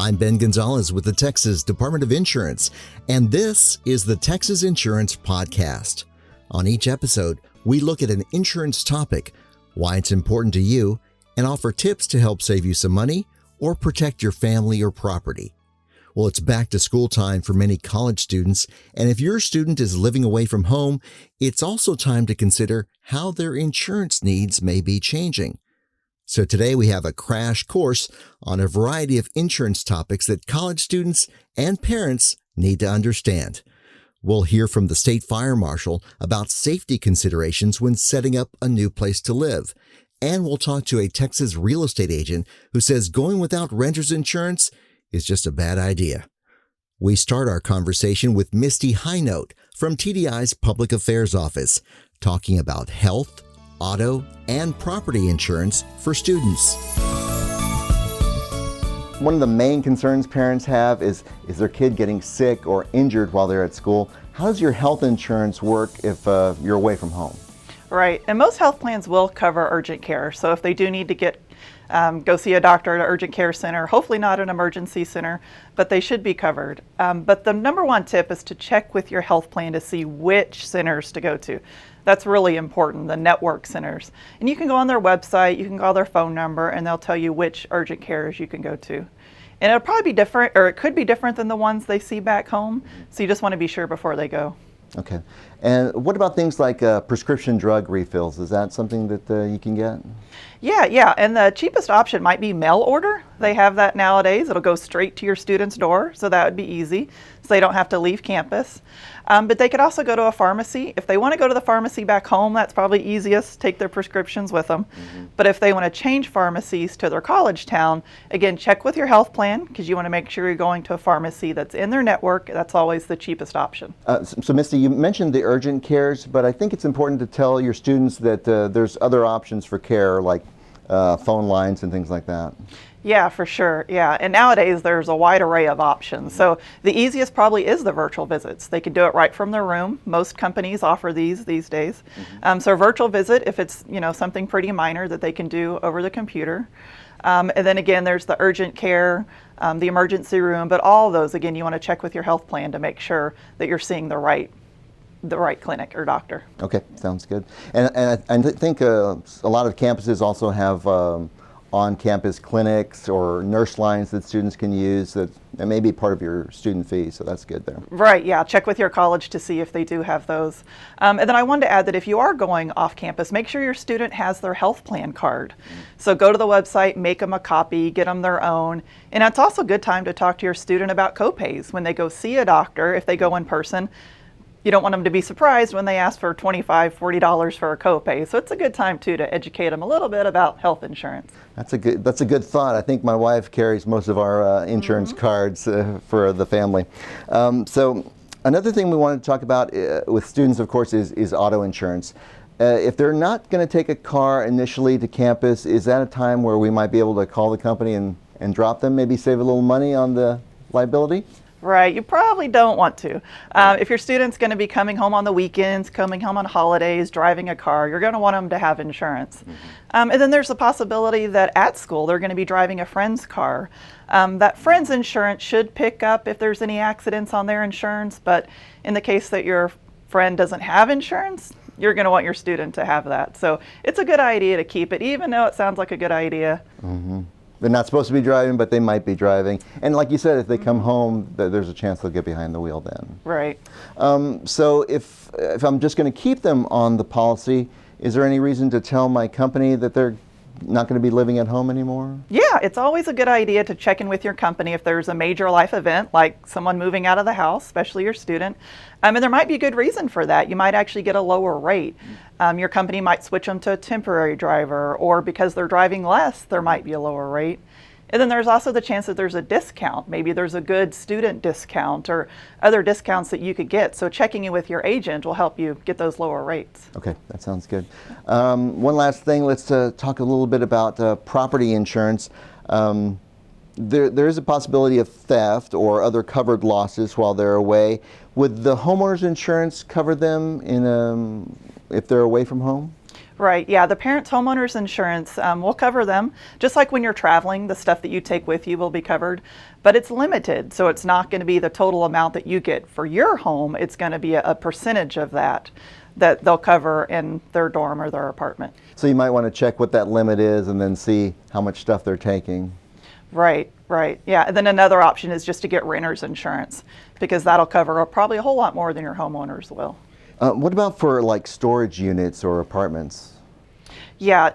I'm Ben Gonzalez with the Texas Department of Insurance, and this is the Texas Insurance Podcast. On each episode, we look at an insurance topic, why it's important to you, and offer tips to help save you some money or protect your family or property. Well, it's back to school time for many college students, and if your student is living away from home, it's also time to consider how their insurance needs may be changing. So today we have a crash course on a variety of insurance topics that college students and parents need to understand. We'll hear from the state fire marshal about safety considerations when setting up a new place to live. And we'll talk to a Texas real estate agent who says going without renter's insurance is just a bad idea. We start our conversation with Misty Highnote from TDI's Public Affairs Office, talking about health, auto, and property insurance for students. One of the main concerns parents have is their kid getting sick or injured while they're at school. How does your health insurance work if you're away from home? Right, and most health plans will cover urgent care. So if they do need to go see a doctor at an urgent care center, hopefully not an emergency center, but they should be covered. But the number one tip is to check with your health plan to see which centers to go to. That's really important, the network centers. And you can go on their website, you can call their phone number, and they'll tell you which urgent cares you can go to. And it'll probably be different, or it could be different than the ones they see back home. So you just want to be sure before they go. Okay. And what about things like prescription drug refills? Is that something that you can get? Yeah. And the cheapest option might be mail order. They have that nowadays. It'll go straight to your student's door, so that would be easy, so they don't have to leave campus. But they could also go to a pharmacy. If they want to go to the pharmacy back home, that's probably easiest, take their prescriptions with them. But if they want to change pharmacies to their college town, again, check with your health plan, because you want to make sure you're going to a pharmacy that's in their network. That's always the cheapest option. So Misty, you mentioned the urgent cares, but I think it's important to tell your students that there's other options for care, like phone lines and things like that. Yeah, for sure. Yeah. And nowadays there's a wide array of options. So the easiest probably is the virtual visits. They can do it right from their room. Most companies offer these days. So a virtual visit, if it's something pretty minor, that they can do over the computer. And then again, there's the urgent care, the emergency room, but all of those, again, you want to check with your health plan to make sure that you're seeing the right clinic or doctor. Okay, sounds good. And I think a lot of campuses also have on-campus clinics or nurse lines that students can use that may be part of your student fee, so that's good there. Right, yeah. Check with your college to see if they do have those. And then I wanted to add that if you are going off campus, make sure your student has their health plan card. So go to the website, make them a copy, get them their own. And it's also a good time to talk to your student about copays when they go see a doctor, if they go in person. You don't want them to be surprised when they ask for $25, $40 for a copay. So it's a good time too to educate them a little bit about health insurance. That's a good thought. I think my wife carries most of our insurance cards for the family. So another thing we wanted to talk about with students, of course, is auto insurance. If they're not going to take a car initially to campus, is that a time where we might be able to call the company and drop them, maybe save a little money on the liability? Right, you probably don't want to. If your student's going to be coming home on the weekends, coming home on holidays, driving a car, you're going to want them to have insurance. And then there's the possibility that at school they're going to be driving a friend's car. That friend's insurance should pick up if there's any accidents on their insurance, but in the case that your friend doesn't have insurance, you're going to want your student to have that. So it's a good idea to keep it, even though it sounds like a good idea. They're not supposed to be driving, but they might be driving. And like you said, if they come home, there's a chance they'll get behind the wheel then. Right. So if I'm just going to keep them on the policy, is there any reason to tell my company that they're not going to be living at home anymore? Yeah, it's always a good idea to check in with your company if there's a major life event, like someone moving out of the house, especially your student. And there might be a good reason for that. You might actually get a lower rate. Your company might switch them to a temporary driver, or because they're driving less, there might be a lower rate. And then there's also the chance that there's a discount. Maybe there's a good student discount or other discounts that you could get. So checking in with your agent will help you get those lower rates. Okay, that sounds good. One last thing, let's talk a little bit about property insurance. There is a possibility of theft or other covered losses while they're away. Would the homeowner's insurance cover them if they're away from home? Right. Yeah. The parents' homeowners insurance will cover them. Just like when you're traveling, the stuff that you take with you will be covered, but it's limited. So it's not going to be the total amount that you get for your home. It's going to be a percentage of that they'll cover in their dorm or their apartment. So you might want to check what that limit is and then see how much stuff they're taking. Right. Right. Yeah. And then another option is just to get renter's insurance, because that'll cover probably a whole lot more than your homeowners will. What about for like storage units or apartments? Yeah,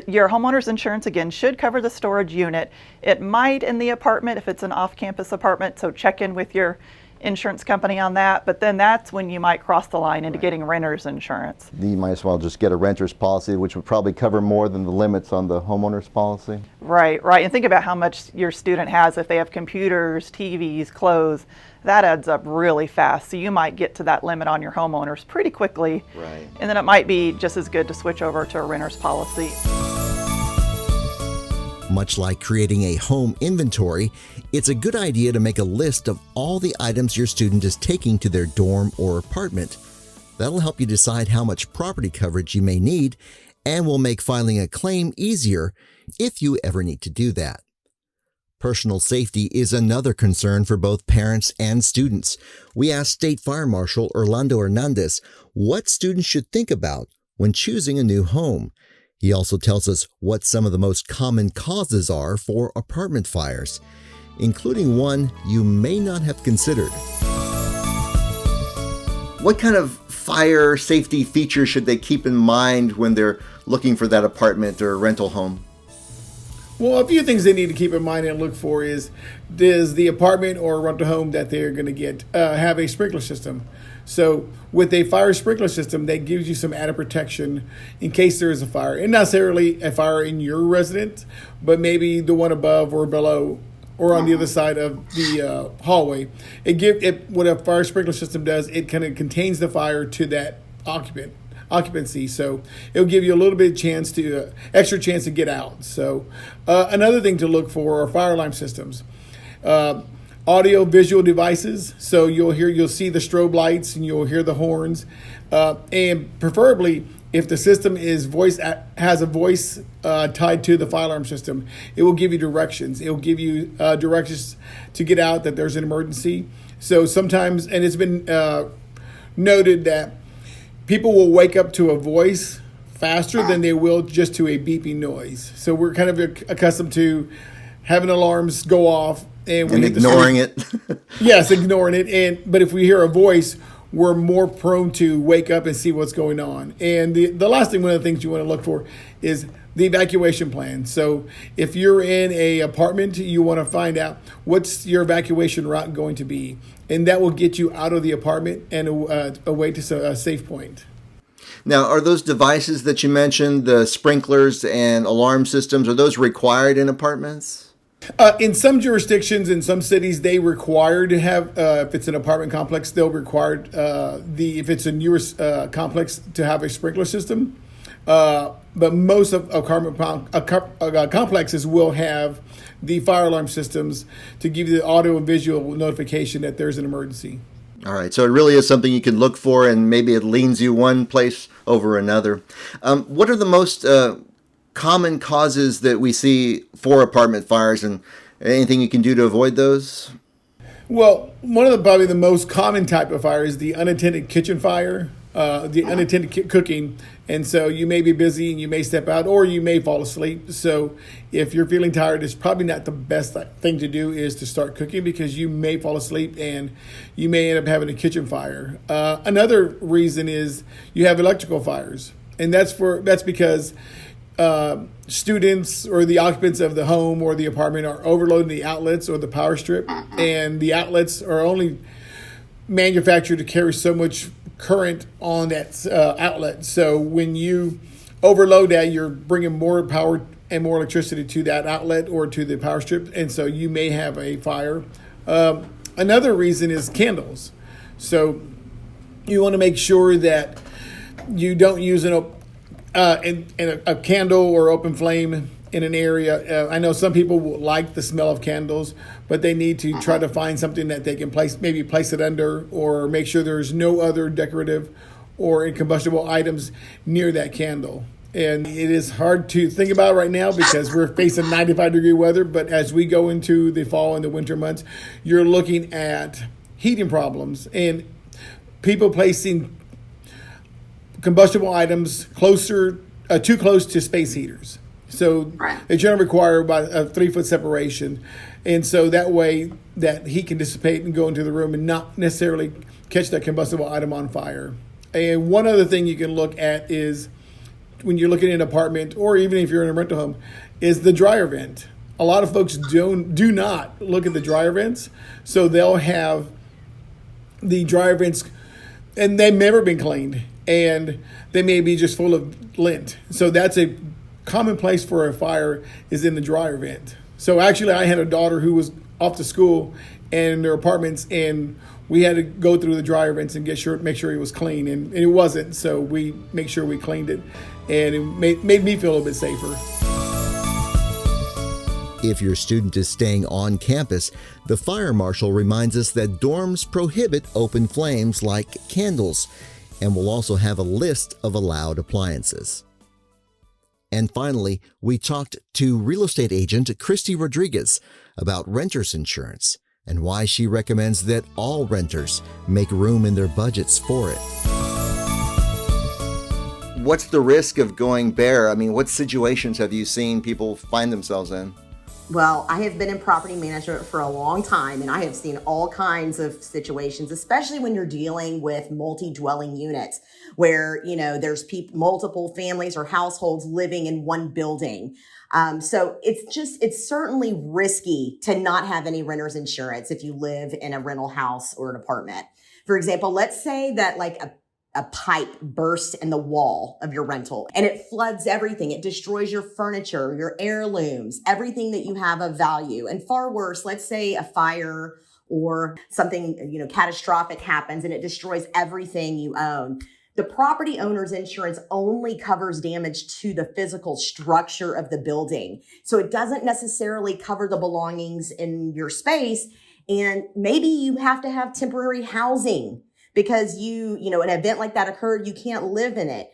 your homeowner's insurance, again, should cover the storage unit. It might in the apartment if it's an off-campus apartment, so check in with your insurance company on that. But then that's when you might cross the line into getting renter's insurance. You might as well just get a renter's policy, which would probably cover more than the limits on the homeowner's policy. Right, right. And think about how much your student has. If they have computers, TVs, clothes, that adds up really fast. So you might get to that limit on your homeowners pretty quickly. Right. And then it might be just as good to switch over to a renter's policy. Much like creating a home inventory, it's a good idea to make a list of all the items your student is taking to their dorm or apartment. That'll help you decide how much property coverage you may need and will make filing a claim easier if you ever need to do that. Personal safety is another concern for both parents and students. We asked State Fire Marshal Orlando Hernandez what students should think about when choosing a new home. He also tells us what some of the most common causes are for apartment fires, including one you may not have considered. What kind of fire safety features should they keep in mind when they're looking for that apartment or rental home? Well, a few things they need to keep in mind and look for is, does the apartment or rental home that they're going to get have a sprinkler system? So with a fire sprinkler system, that gives you some added protection in case there is a fire. And not necessarily a fire in your residence, but maybe the one above or below or on the other side of the hallway. What a fire sprinkler system does, it kind of contains the fire to that occupancy, so it'll give you a little bit of extra chance to get out. So another thing to look for are fire alarm systems, audio visual devices. So you'll see the strobe lights and you'll hear the horns, and preferably if the system has a voice tied to the fire alarm system, it will give you directions. It will give you directions to get out that there's an emergency. So sometimes, and it's been noted that people will wake up to a voice faster than they will just to a beeping noise. So we're kind of accustomed to having alarms go off and ignoring it. Yes, ignoring it. But if we hear a voice, we're more prone to wake up and see what's going on. And the last thing, one of the things you want to look for is the evacuation plan. So if you're in a apartment, you want to find out what's your evacuation route going to be. And that will get you out of the apartment and away to a safe point. Now, are those devices that you mentioned, the sprinklers and alarm systems, are those required in apartments? In some jurisdictions, in some cities, they require to have, if it's an apartment complex, they'll require if it's a newer complex to have a sprinkler system. But most of apartment complexes will have the fire alarm systems to give you the audio and visual notification that there's an emergency. All right, so it really is something you can look for, and maybe it leans you one place over another. What are the most common causes that we see for apartment fires, and anything you can do to avoid those? Well, probably the most common type of fire is the unattended kitchen fire, the unattended cooking. And so you may be busy and you may step out or you may fall asleep. So if you're feeling tired, it's probably not the best thing to do is to start cooking, because you may fall asleep and you may end up having a kitchen fire. Another reason is you have electrical fires. And that's because students or the occupants of the home or the apartment are overloading the outlets or the power strip, and the outlets are only manufactured to carry so much current on that outlet. So when you overload that, you're bringing more power and more electricity to that outlet or to the power strip, and so you may have a fire. Another reason is candles. So you want to make sure that you don't use a candle or open flame in an area. I know some people like the smell of candles, but they need to try to find something that they can place it under, or make sure there's no other decorative or incombustible items near that candle. And it is hard to think about right now because we're facing 95-degree weather. But as we go into the fall and the winter months, you're looking at heating problems and people placing combustible items too close to space heaters. So they generally require about a 3-foot separation. And so that way that heat can dissipate and go into the room and not necessarily catch that combustible item on fire. And one other thing you can look at is when you're looking at an apartment or even if you're in a rental home is the dryer vent. A lot of folks do not look at the dryer vents. So they'll have the dryer vents and they've never been cleaned and they may be just full of lint. So that's a common place for a fire is in the dryer vent. So actually I had a daughter who was off to school and in their apartments and we had to go through the dryer vents and make sure it was clean and it wasn't. So we make sure we cleaned it and it made me feel a little bit safer. If your student is staying on campus, the fire marshal reminds us that dorms prohibit open flames like candles and will also have a list of allowed appliances. And finally, we talked to real estate agent Christy Rodriguez about renter's insurance and why she recommends that all renters make room in their budgets for it. What's the risk of going bare? I mean, what situations have you seen people find themselves in? Well, I have been in property management for a long time, and I have seen all kinds of situations, especially when you're dealing with multi-dwelling units where, there's multiple families or households living in one building. So it's certainly risky to not have any renter's insurance if you live in a rental house or an apartment. For example, let's say that like a pipe bursts in the wall of your rental and it floods everything. It destroys your furniture, your heirlooms, everything that you have of value. And far worse, let's say a fire or something, catastrophic happens and it destroys everything you own. The property owner's insurance only covers damage to the physical structure of the building. So it doesn't necessarily cover the belongings in your space. And maybe you have to have temporary housing because an event like that occurred, you can't live in it.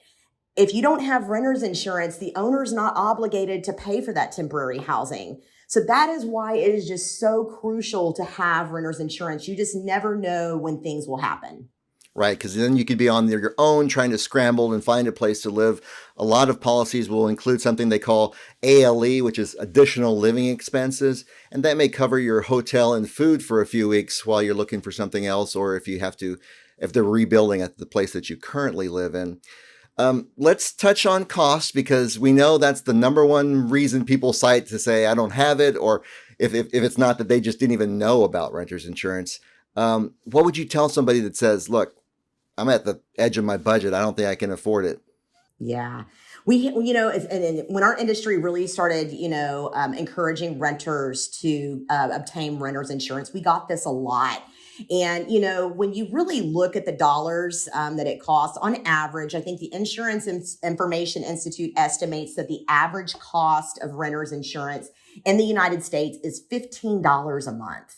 If you don't have renter's insurance, the owner's not obligated to pay for that temporary housing. So that is why it is just so crucial to have renter's insurance. You just never know when things will happen. Right, because then you could be on your own trying to scramble and find a place to live. A lot of policies will include something they call ALE, which is additional living expenses, and that may cover your hotel and food for a few weeks while you're looking for something else, or if they're rebuilding at the place that you currently live in. Let's touch on cost because we know that's the number one reason people cite to say, I don't have it, or if it's not that they just didn't even know about renter's insurance. What would you tell somebody that says, look, I'm at the edge of my budget. I don't think I can afford it. Yeah. When our industry really started, encouraging renters to obtain renter's insurance, we got this a lot. And, when you really look at the dollars that it costs on average, I think the Insurance Information Institute estimates that the average cost of renter's insurance in the United States is $15 a month.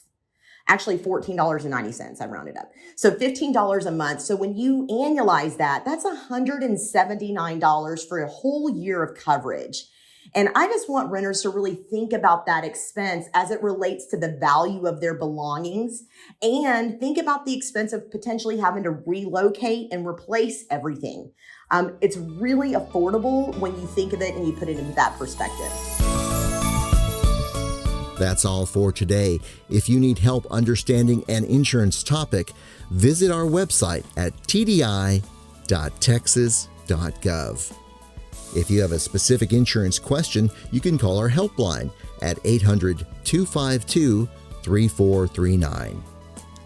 Actually, $14.90, I rounded up. So $15 a month. So when you annualize that, that's $179 for a whole year of coverage. And I just want renters to really think about that expense as it relates to the value of their belongings and think about the expense of potentially having to relocate and replace everything. It's really affordable when you think of it and you put it into that perspective. That's all for today. If you need help understanding an insurance topic, visit our website at tdi.texas.gov. If you have a specific insurance question, you can call our helpline at 800-252-3439.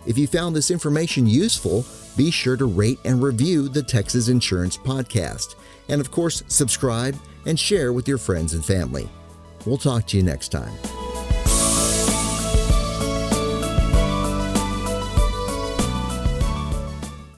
If you found this information useful, be sure to rate and review the Texas Insurance Podcast. And of course, subscribe and share with your friends and family. We'll talk to you next time.